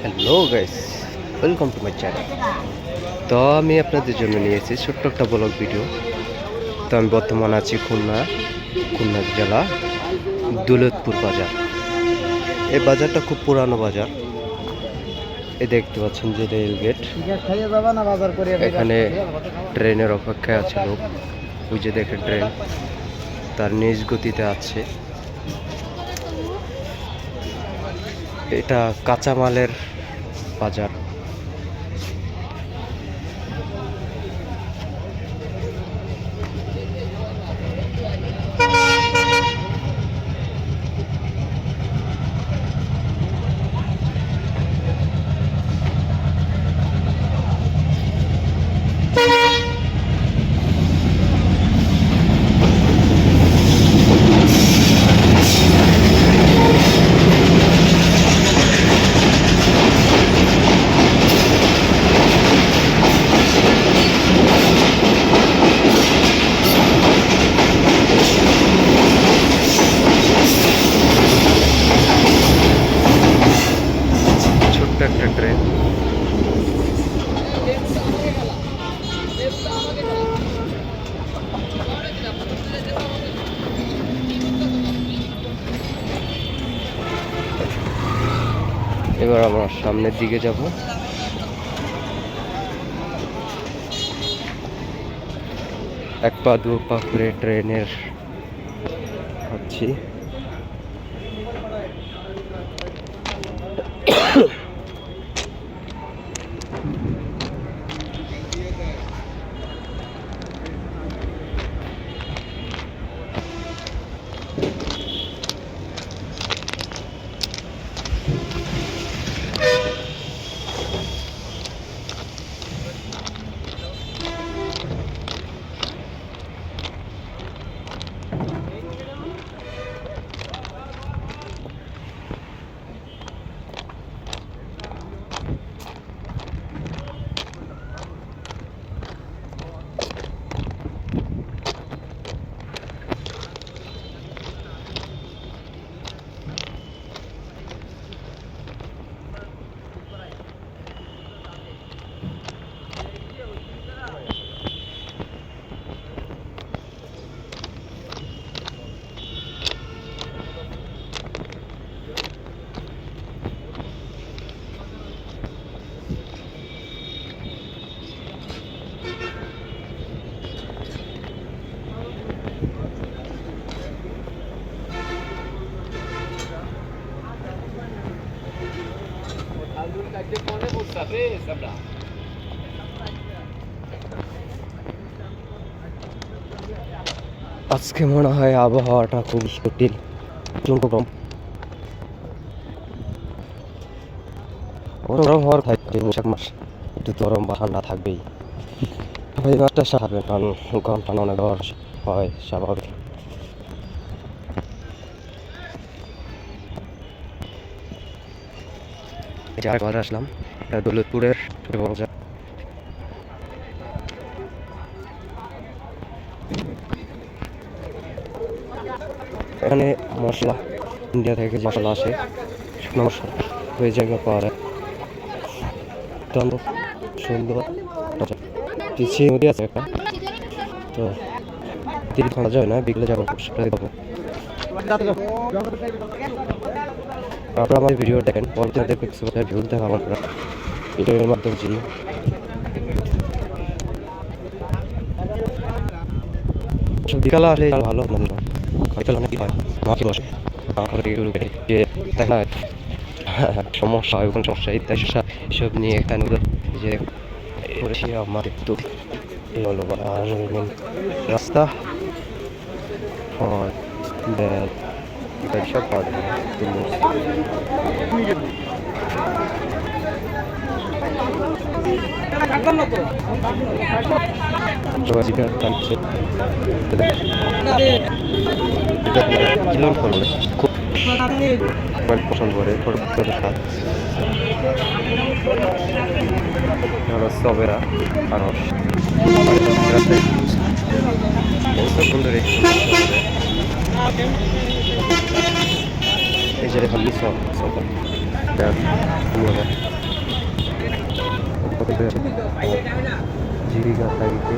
Hello guys, welcome to my channel. তো আমি আপনাদের জন্য নিয়েছি ছোট্ট একটা ব্লগ ভিডিও। তো আমি বর্তমানে আছি খুলনা জেলা দৌলতপুর বাজার। এই বাজারটা খুব পুরানো বাজার। এই দেখতে পাচ্ছেন যে রেল গেট, এখানে ট্রেনের অপেক্ষায় আছে লোক। ওই যে দেখেন ট্রেন তার নিজ গতিতে আছে। এটা কাঁচামালের বাজার। ছোট্ট একটা ট্রেন। এবার আমরা সামনের দিকে যাব। এক পা দু পা করে ট্রেনের হচ্ছি। আজকে মনে হয় আবহাওয়াটা খুব কঠিন, প্রচন্ড গরম। গরম হওয়ার থাকবে, বৈশাখ মাস একটু গরম বা ঠান্ডা থাকবেই। এই মাসটা স্বাভাবিক, কারণ গরম ঠান্ডা অনেক হয় স্বাভাবিক। যার ঘরে আসলাম, এটা দৌলতপুরের ছোট বাজার। এখানে মশলা ইন্ডিয়া থেকে যে মশলা আসে, শুকনো মশলা ওই জায়গায় পাওয়া যায়। সুন্দর পিছিয়ে নদী আছে একটা, তো দিদি খাওয়া যায় না, বিকেলে যাবো সেটা দেবো। আপনারা আমার ভিডিও দেখেন, পরবর্তীতে ভিউ দেখাবো আপনারা ভিডিওর মাধ্যমে চিনি। বিকালে আসলে ভালো আপনাদের হয়তো অনেক হয় আমাকে বসে যে দেখা সমস্যা হয়, কোন সমস্যা ইত্যাদি এসব নিয়ে এখানে যে আমাদের তো এই হলো রাস্তা সব পাওয়া যায়। খুব পছন্দ করে স্বাদ হলো সবেরা আনারস। সুন্দর এই যে দেখুন সকাল কত জীবিকা লাগিতে